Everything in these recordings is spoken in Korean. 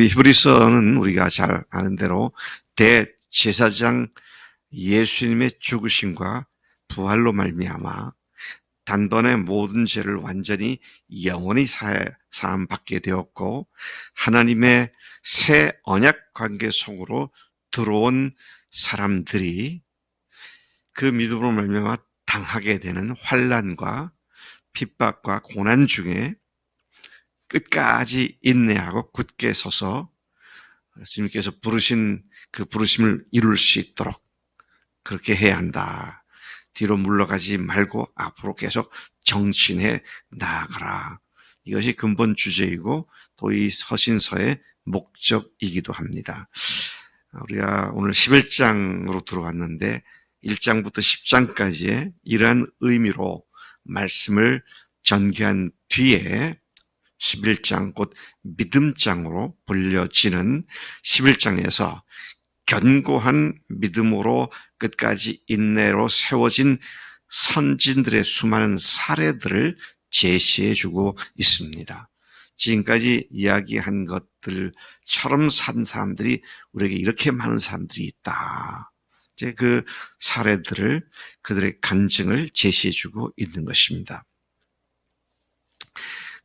히브리서는 우리가 잘 아는 대로 대제사장 예수님의 죽으심과 부활로 말미암아 단번에 모든 죄를 완전히 영원히 사함 받게 되었고, 하나님의 새 언약 관계 속으로 들어온 사람들이 그 믿음으로 말미암아 당하게 되는 환난과 핍박과 고난 중에 끝까지 인내하고 굳게 서서 주님께서 부르신 그 부르심을 이룰 수 있도록 그렇게 해야 한다. 뒤로 물러가지 말고 앞으로 계속 정진해 나아가라. 이것이 근본 주제이고 또 이 서신서의 목적이기도 합니다. 우리가 오늘 11장으로 들어왔는데 1장부터 10장까지의 이러한 의미로 말씀을 전개한 뒤에 11장 곧 믿음장으로 불려지는 11장에서 견고한 믿음으로 끝까지 인내로 세워진 선진들의 수많은 사례들을 제시해주고 있습니다. 지금까지 이야기한 것들처럼 산 사람들이 우리에게 이렇게 많은 사람들이 있다. 이제 그 사례들을 그들의 간증을 제시해주고 있는 것입니다.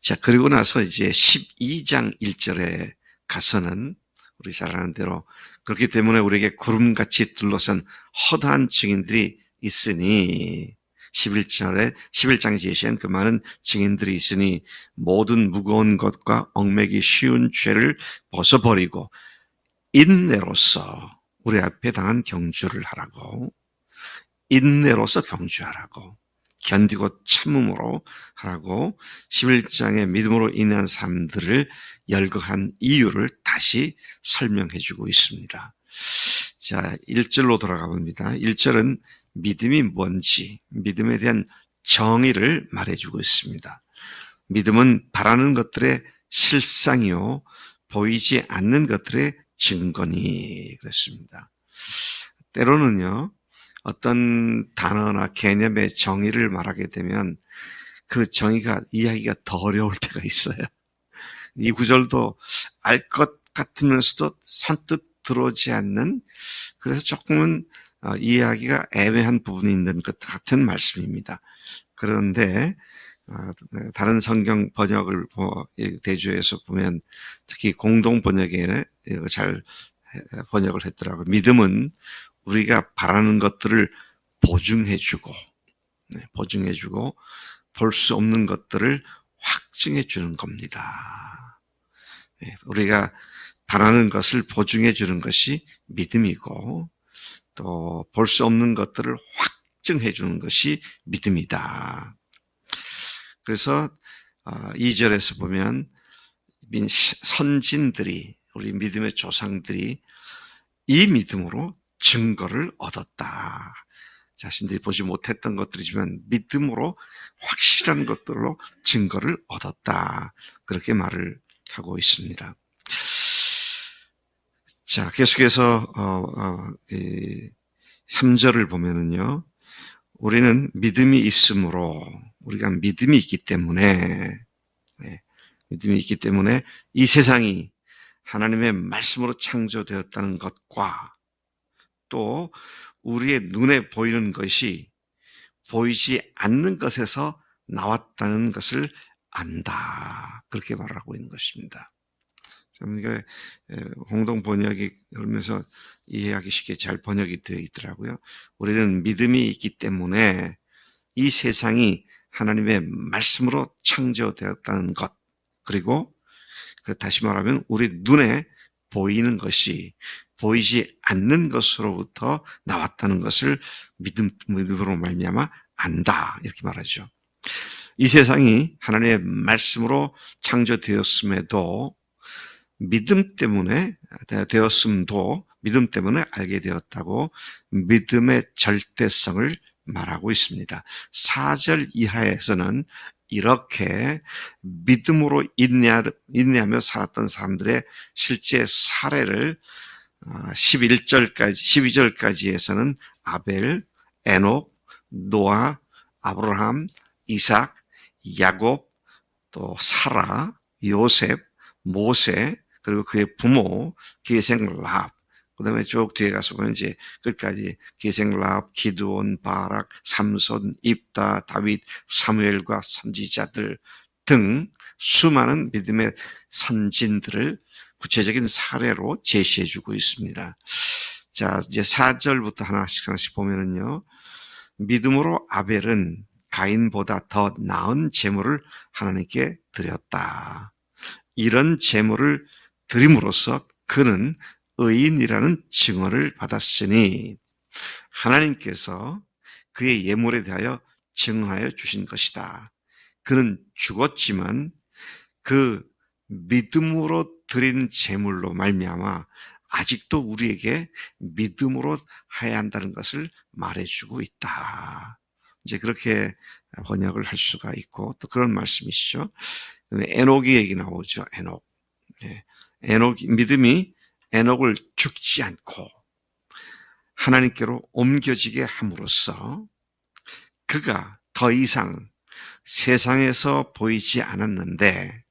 자, 그리고 나서 이제 12장 1절에 가서는 우리 잘 아는 대로 그렇기 때문에 우리에게 구름같이 둘러싼 허다한 증인들이 있으니 11장에 제시한 그 많은 증인들이 있으니 모든 무거운 것과 얽매기 쉬운 죄를 벗어버리고 인내로서 우리 앞에 당한 경주를 하라고, 인내로서 경주하라고, 견디고 참음으로 하라고 11장의 믿음으로 인한 사람들을 열거한 이유를 다시 설명해 주고 있습니다. 자, 1절로 돌아가 봅니다. 1절은 믿음이 뭔지, 믿음에 대한 정의를 말해주고 있습니다. 믿음은 바라는 것들의 실상이요, 보이지 않는 것들의 증거니 그랬습니다. 때로는요, 어떤 단어나 개념의 정의를 말하게 되면 그 정의가 이해하기가 더 어려울 때가 있어요. 이 구절도 알 것 같으면서도 선뜻 들어오지 않는, 그래서 조금은 이해하기가 애매한 부분이 있는 것 같은 말씀입니다. 그런데 다른 성경 번역을 대조해서 보면 특히 공동 번역에 잘 번역을 했더라고요. 믿음은 우리가 바라는 것들을 보증해주고 볼 수 없는 것들을 확증해 주는 겁니다. 우리가 바라는 것을 보증해 주는 것이 믿음이고 또 볼 수 없는 것들을 확증해 주는 것이 믿음이다. 그래서 2절에서 보면 선진들이, 우리 믿음의 조상들이 이 믿음으로 증거를 얻었다. 자신들이 보지 못했던 것들이지만 믿음으로 확실한 것들로 증거를 얻었다. 그렇게 말을 하고 있습니다. 자, 계속해서 3절을 보면은요, 우리는 믿음이 있으므로, 우리가 믿음이 있기 때문에 이 세상이 하나님의 말씀으로 창조되었다는 것과 또 우리의 눈에 보이는 것이 보이지 않는 것에서 나왔다는 것을 안다. 그렇게 말하고 있는 것입니다. 그러니까 공동 번역이 그러면서 이해하기 쉽게 잘 번역이 되어 있더라고요. 우리는 믿음이 있기 때문에 이 세상이 하나님의 말씀으로 창조되었다는 것, 그리고 다시 말하면 우리 눈에 보이는 것이 보이지 않는 것으로부터 나왔다는 것을 믿음으로 말미암아 안다. 이렇게 말하죠. 이 세상이 하나님의 말씀으로 창조되었음에도 믿음 때문에 알게 되었다고 믿음의 절대성을 말하고 있습니다. 4절 이하에서는 이렇게 믿음으로 인내하며 살았던 사람들의 실제 사례를 12절까지에서는 아벨, 에녹, 노아, 아브라함, 이삭, 야곱, 또 사라, 요셉, 모세, 그리고 그의 부모 기생 랍, 그 다음에 쭉 뒤에 가서 보면 이제 끝까지 기생 랍, 기드온, 바락, 삼손, 입다, 다윗, 사무엘과 선지자들 등 수많은 믿음의 선진들을 구체적인 사례로 제시해주고 있습니다. 자, 이제 4절부터 하나씩 보면은요. 믿음으로 아벨은 가인보다 더 나은 제물을 하나님께 드렸다. 이런 제물을 드림으로써 그는 의인이라는 증언을 받았으니 하나님께서 그의 예물에 대하여 증언하여 주신 것이다. 그는 죽었지만 그 믿음으로 드린 제물로 말미암아 아직도 우리에게 믿음으로 해야 한다는 것을 말해주고 있다. 이제 그렇게 번역을 할 수가 있고 또 그런 말씀이시죠. 에녹이 얘기 나오죠. 에녹. 믿음이 에녹을 죽지 않고 하나님께로 옮겨지게 함으로써 그가 더 이상 세상에서 보이지 않았는데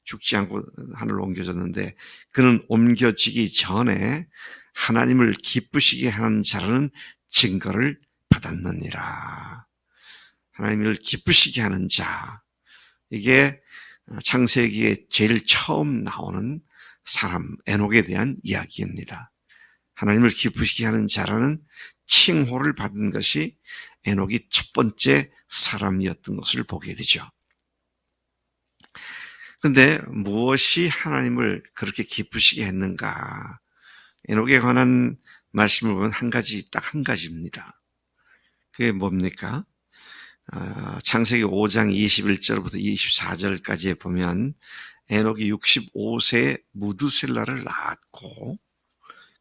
죽지 않고 하늘로 옮겨졌는데 그는 옮겨지기 전에 하나님을 기쁘시게 하는 자라는 증거를 받았느니라. 하나님을 기쁘시게 하는 자, 이게 창세기에 제일 처음 나오는 사람 에녹에 대한 이야기입니다. 하나님을 기쁘시게 하는 자라는 칭호를 받은 것이 에녹이 첫 번째 사람이었던 것을 보게 되죠. 그런데 무엇이 하나님을 그렇게 기쁘시게 했는가? 에녹에 관한 말씀을 보면 딱 한 가지입니다. 그게 뭡니까? 창세기 5장 21절부터 24절까지에 보면 에녹이 65세에 무드셀라를 낳았고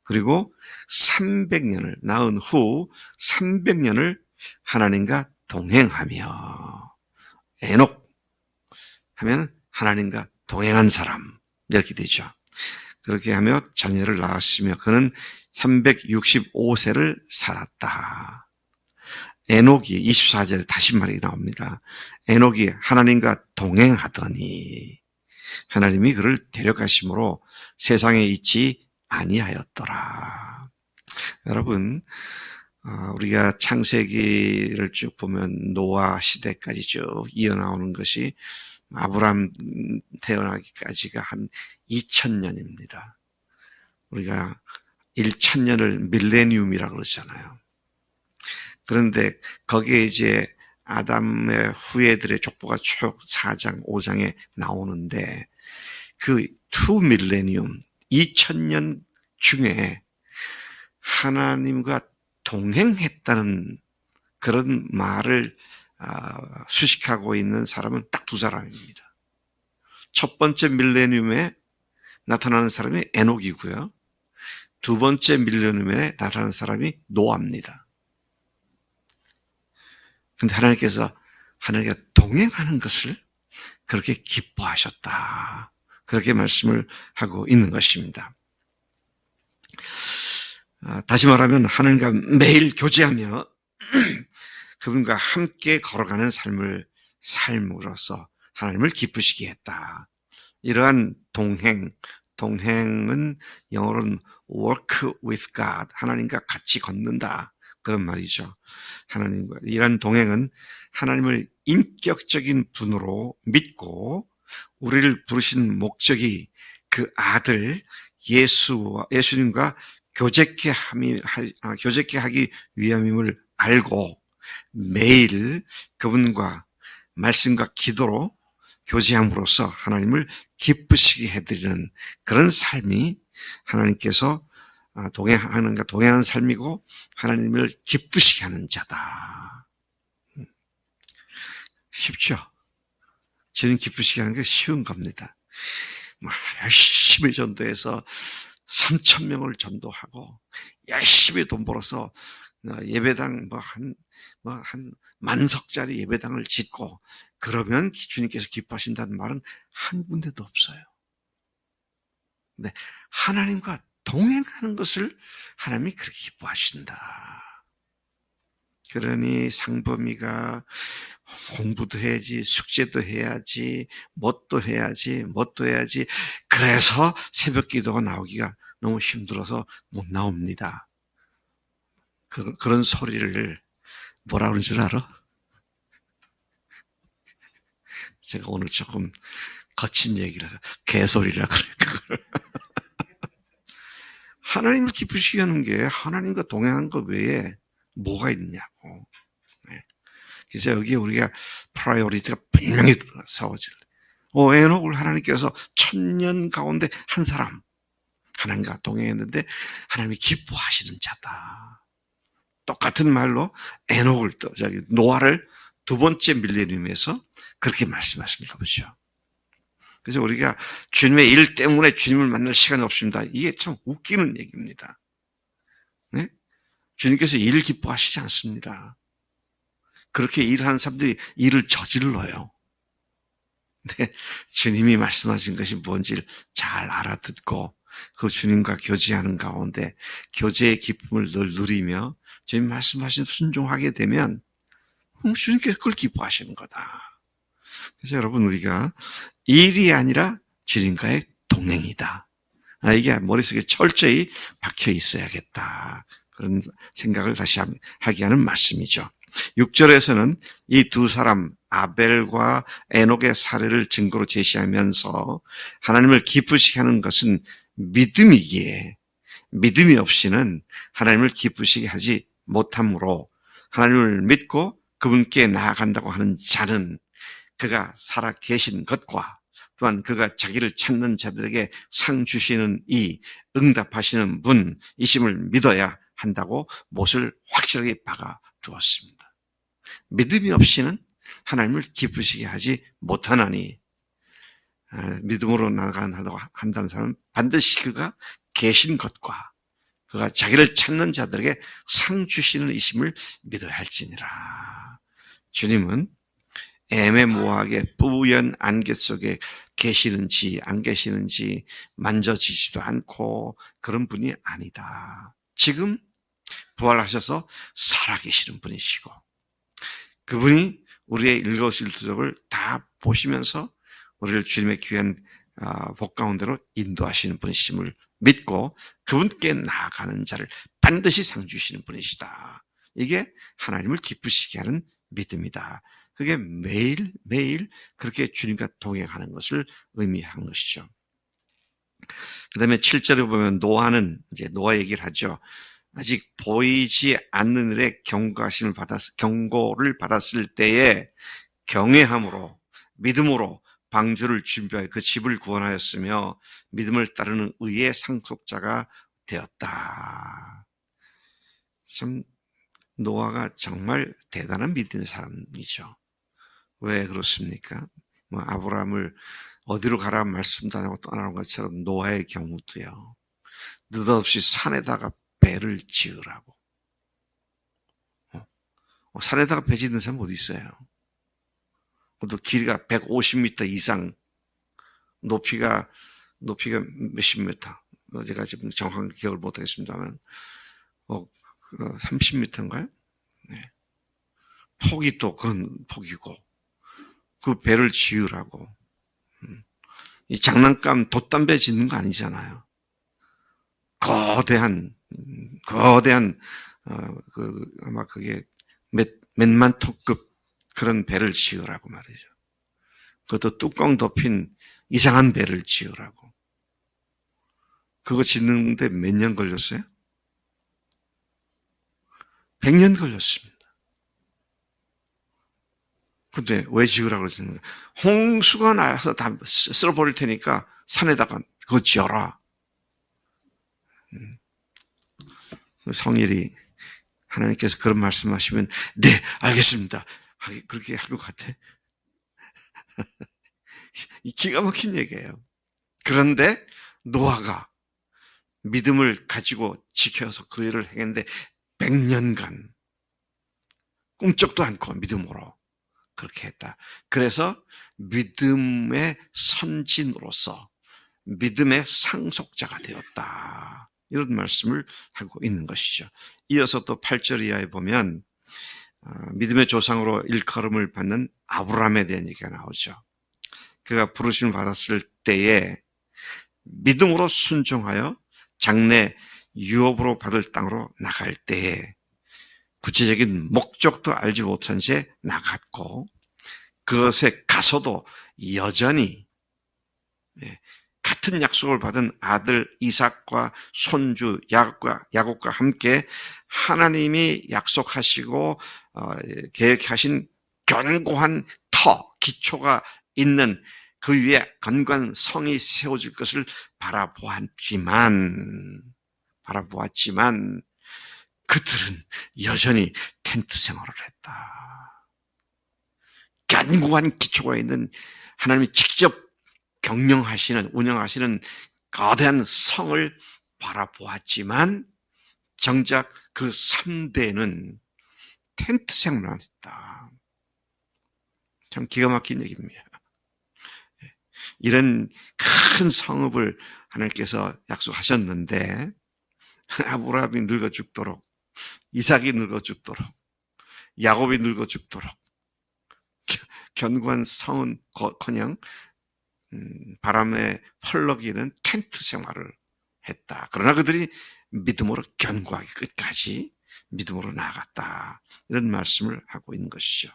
그리고 300년을 낳은 후 300년을 하나님과 동행하며 에녹 하면 하나님과 동행한 사람 이렇게 되죠. 그렇게 하며 자녀를 낳았으며 그는 365세를 살았다. 에녹이 24절에 다시 말이 나옵니다. 에녹이 하나님과 동행하더니 하나님이 그를 데려가심으로 세상에 있지 아니하였더라. 여러분, 우리가 창세기를 쭉 보면 노아 시대까지 쭉 이어나오는 것이 아브람 태어나기까지가 한 2000년입니다. 우리가 1000년을 밀레니움이라고 그러잖아요. 그런데 거기에 이제 아담의 후예들의 족보가 쭉 4장, 5장에 나오는데 그 2밀레니움, 2000년 중에 하나님과 동행했다는 그런 말을 수식하고 있는 사람은 딱 두 사람입니다. 첫 번째 밀레니움에 나타나는 사람이 에녹이고요. 두 번째 밀레니움에 나타나는 사람이 노아입니다. 그런데 하나님께서 하나님과 동행하는 것을 그렇게 기뻐하셨다. 그렇게 말씀을 하고 있는 것입니다. 다시 말하면 하나님과 매일 교제하며 그분과 함께 걸어가는 삶으로서 하나님을 기쁘시게 했다. 이러한 동행은 영어로는 work with God, 하나님과 같이 걷는다. 그런 말이죠. 하나님과 이러한 동행은 하나님을 인격적인 분으로 믿고 우리를 부르신 목적이 그 아들 예수님과 교제케 하기 위함임을 알고 매일 그분과 말씀과 기도로 교제함으로써 하나님을 기쁘시게 해드리는 그런 삶이 하나님께서 동행하는 삶이고 하나님을 기쁘시게 하는 자다. 쉽죠? 저는 기쁘시게 하는 게 쉬운 겁니다. 열심히 전도해서 3,000명을 전도하고 열심히 돈 벌어서 예배당 한 만석짜리 예배당을 짓고 그러면 주님께서 기뻐하신다는 말은 한 군데도 없어요. 근데 하나님과 동행하는 것을 하나님이 그렇게 기뻐하신다. 그러니 상범이가 공부도 해야지, 숙제도 해야지, 뭣도 해야지, 뭣도 해야지. 그래서 새벽 기도가 나오기가 너무 힘들어서 못 나옵니다. 그런 소리를 뭐라 그러는 줄 알아? 제가 오늘 조금 거친 얘기를 해서 개소리라 그래요. 그걸. 하나님을 기쁘시게 하는 게 하나님과 동행한 것 외에 뭐가 있냐고. 네. 그래서 여기에 우리가 프라이어리티가 분명히 세워질 때, 에녹을 하나님께서 1000년 가운데 한 사람, 하나님과 동행했는데 하나님이 기뻐하시는 자다. 똑같은 말로 에녹을 노아를 두 번째 밀레니엄에서 그렇게 말씀하시는 거죠. 그래서 우리가 주님의 일 때문에 주님을 만날 시간이 없습니다. 이게 참 웃기는 얘기입니다. 네? 주님께서 일을 기뻐하시지 않습니다. 그렇게 일하는 사람들이 일을 저질러요. 근데 주님이 말씀하신 것이 뭔지를 잘 알아듣고 그 주님과 교제하는 가운데 교제의 기쁨을 늘 누리며 주님 말씀하신 순종하게 되면 주님께서 그걸 기뻐하시는 거다. 그래서 여러분, 우리가 일이 아니라 주님과의 동행이다. 이게 머릿속에 철저히 박혀 있어야겠다. 그런 생각을 다시 하게 하는 말씀이죠. 6절에서는 이 두 사람 아벨과 에녹의 사례를 증거로 제시하면서 하나님을 기쁘시게 하는 것은 믿음이기에 믿음이 없이는 하나님을 기쁘시게 하지 못하므로 하나님을 믿고 그분께 나아간다고 하는 자는 그가 살아 계신 것과 또한 그가 자기를 찾는 자들에게 상 주시는 이 응답하시는 분이심을 믿어야 한다고 못을 확실하게 박아 두었습니다. 믿음이 없이는 하나님을 기쁘시게 하지 못하나니 믿음으로 나아간다고 한다는 사람은 반드시 그가 계신 것과 그가 자기를 찾는 자들에게 상 주시는 이심을 믿어야 할지니라. 주님은 애매모호하게 뿌연 안개 속에 계시는지 안 계시는지 만져지지도 않고 그런 분이 아니다. 지금 부활하셔서 살아계시는 분이시고 그분이 우리의 일거수일투족을 다 보시면서 우리를 주님의 귀한 복 가운데로 인도하시는 분이심을 믿고 그분께 나아가는 자를 반드시 상 주시는 분이시다. 이게 하나님을 기쁘시게 하는 믿음이다. 그게 매일매일 그렇게 주님과 동행하는 것을 의미하는 것이죠. 그 다음에 7절에 보면 노아는 이제 노아 얘기를 하죠. 아직 보이지 않는 일에 경고를 받았을 때에 경외함으로 믿음으로 방주를 준비하여 그 집을 구원하였으며 믿음을 따르는 의의 상속자가 되었다. 참 노아가 정말 대단한 믿음의 사람이죠. 왜 그렇습니까? 아브라함을 어디로 가라 말씀도 안 하고 떠나는 것처럼 노아의 경우도요. 느닷없이 산에다가 배를 지으라고. 산에다가 배 짓는 사람 어디 있어요? 그것도 길이가 150m 이상, 높이가 몇십 미터. 제가 지금 정확한 기억을 못하겠습니다만, 30m인가요? 네. 폭이 또 그런 폭이고, 그 배를 지으라고. 이 장난감 돛담배 짓는 거 아니잖아요. 거대한, 아마 그게 몇만 톤급 그런 배를 지으라고 말이죠. 그것도 뚜껑 덮인 이상한 배를 지으라고. 그거 짓는데 몇 년 걸렸어요? 100년 걸렸습니다. 근데 왜 지으라고 그러시는 거예요? 홍수가 나서 다 쓸어버릴 테니까 산에다가 그거 지어라. 성일이 하나님께서 그런 말씀하시면 네, 알겠습니다. 그렇게 할 것 같아. 이 기가 막힌 얘기예요. 그런데 노아가 믿음을 가지고 지켜서 그 일을 행했는데 100년간 꿈쩍도 않고 믿음으로 그렇게 했다. 그래서 믿음의 선진으로서 믿음의 상속자가 되었다. 이런 말씀을 하고 있는 것이죠. 이어서 또 8절 이하에 보면 믿음의 조상으로 일컬음을 받는 아브라함에 대한 얘기가 나오죠. 그가 부르심을 받았을 때에 믿음으로 순종하여 장래 유업으로 받을 땅으로 나갈 때에 구체적인 목적도 알지 못한 채 나갔고, 그것에 가서도 여전히 같은 약속을 받은 아들 이삭과 손주 야곱과 함께 하나님이 약속하시고 계획하신 견고한 기초가 있는 그 위에 건강한 성이 세워질 것을 바라보았지만 그들은 여전히 텐트 생활을 했다. 견고한 기초가 있는 하나님이 직접 운영하시는 거대한 성을 바라보았지만 정작 그 3대는 텐트 생활을 했다. 참 기가 막힌 얘기입니다. 이런 큰 성읍을 하나님께서 약속하셨는데 아브라함이 늙어 죽도록, 이삭이 늙어 죽도록, 야곱이 늙어 죽도록 견고한 성은 커녕 바람에 펄럭이는 텐트 생활을 했다. 그러나 그들이 믿음으로 견고하게 끝까지 믿음으로 나아갔다. 이런 말씀을 하고 있는 것이죠.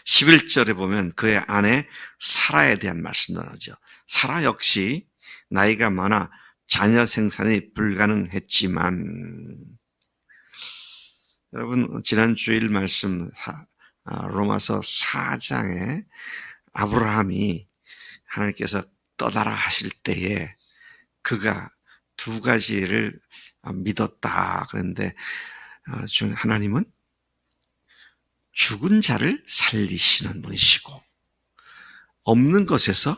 11절에 보면 그의 아내 사라에 대한 말씀도 나오죠. 사라 역시 나이가 많아 자녀 생산이 불가능했지만, 여러분 지난 주일 말씀 로마서 4장에 아브라함이 하나님께서 떠나라 하실 때에 그가 두 가지를 믿었다. 그런데 하나님은 죽은 자를 살리시는 분이시고 없는 것에서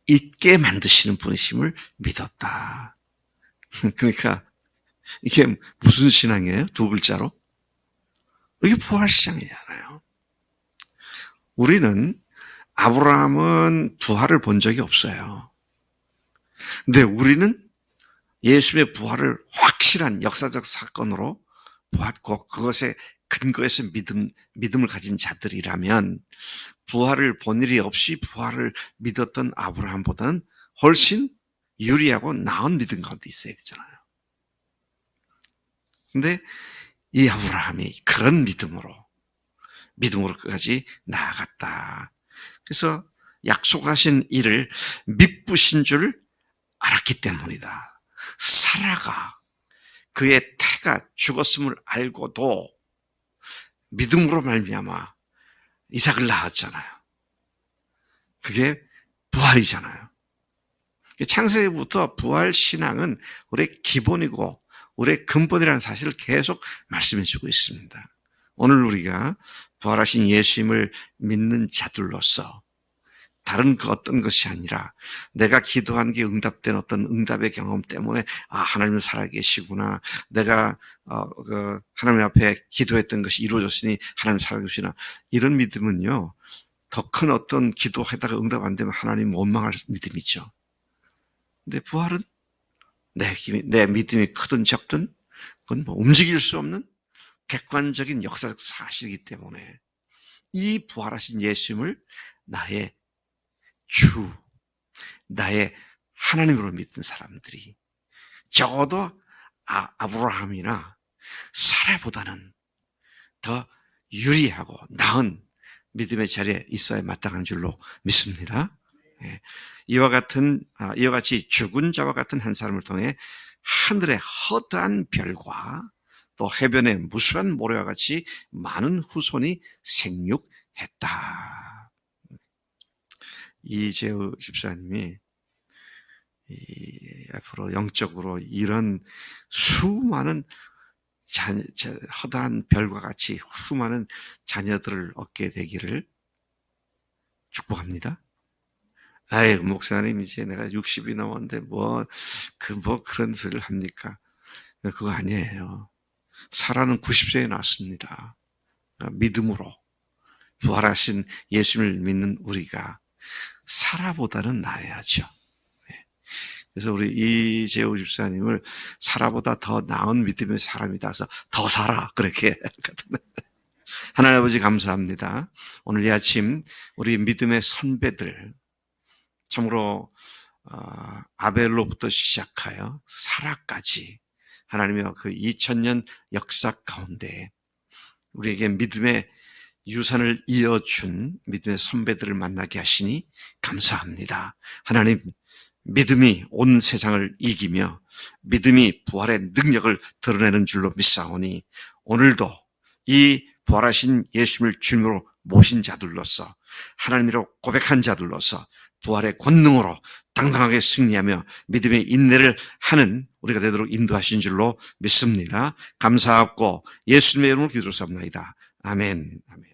있게 만드시는 분이심을 믿었다. 그러니까 이게 무슨 신앙이에요? 두 글자로? 이게 부활신앙이잖아요. 우리는 아브라함은 부활을 본 적이 없어요. 근데 우리는 예수의 부활을 확실한 역사적 사건으로 보았고 그것에 근거해서 믿음을 가진 자들이라면 부활을 본 일이 없이 부활을 믿었던 아브라함보다는 훨씬 유리하고 나은 믿음 가운데 있어야 되잖아요. 근데 이 아브라함이 그런 믿음으로 끝까지 나아갔다. 그래서 약속하신 일을 미쁘신 줄 알았기 때문이다. 사라가 그의 태가 죽었음을 알고도 믿음으로 말미암아 이삭을 낳았잖아요. 그게 부활이잖아요. 창세기부터 부활 신앙은 우리의 기본이고 우리의 근본이라는 사실을 계속 말씀해 주고 있습니다. 오늘 우리가 부활하신 예수님을 믿는 자들로서 다른 그 어떤 것이 아니라 내가 기도한 게 응답된 어떤 응답의 경험 때문에 하나님은 살아계시구나. 내가 하나님 앞에 기도했던 것이 이루어졌으니 하나님 살아계시나. 이런 믿음은요. 더 큰 어떤 기도하다가 응답 안 되면 하나님 원망할 믿음이죠. 근데 부활은 내 믿음이 크든 적든 그건 뭐 움직일 수 없는 객관적인 역사적 사실이기 때문에 이 부활하신 예수님을 나의 주, 나의 하나님으로 믿는 사람들이 적어도 아브라함이나 사라보다는 더 유리하고 나은 믿음의 자리에 있어야 마땅한 줄로 믿습니다. 이와 같이 죽은 자와 같은 한 사람을 통해 하늘의 허다한 별과 또 해변의 무수한 모래와 같이 많은 후손이 생육했다. 이재우 집사님이 앞으로 영적으로 이런 수많은 허다한 별과 같이 수많은 자녀들을 얻게 되기를 축복합니다. 목사님 이제 내가 60이 넘었는데 그런 소리를 합니까? 그거 아니에요. 사라는 90세에 낳았습니다. 믿음으로 부활하신 예수님을 믿는 우리가 사라보다는 나아야죠. 그래서 우리 이재호 집사님을 사라보다 더 나은 믿음의 사람이다 해서 더 살아 그렇게 했거든요. 하나님 아버지 감사합니다. 오늘 이 아침 우리 믿음의 선배들 참으로 아벨로부터 시작하여 사라까지 하나님의 그 2000년 역사 가운데 우리에게 믿음의 유산을 이어준 믿음의 선배들을 만나게 하시니 감사합니다. 하나님, 믿음이 온 세상을 이기며 믿음이 부활의 능력을 드러내는 줄로 믿사오니 오늘도 이 부활하신 예수님을 주님으로 모신 자들로서 하나님으로 고백한 자들로서 부활의 권능으로 당당하게 승리하며 믿음의 인내를 하는 우리가 되도록 인도하신 줄로 믿습니다. 감사하고 예수님의 이름으로 기도드렸사옵나이다. 아멘. 아멘.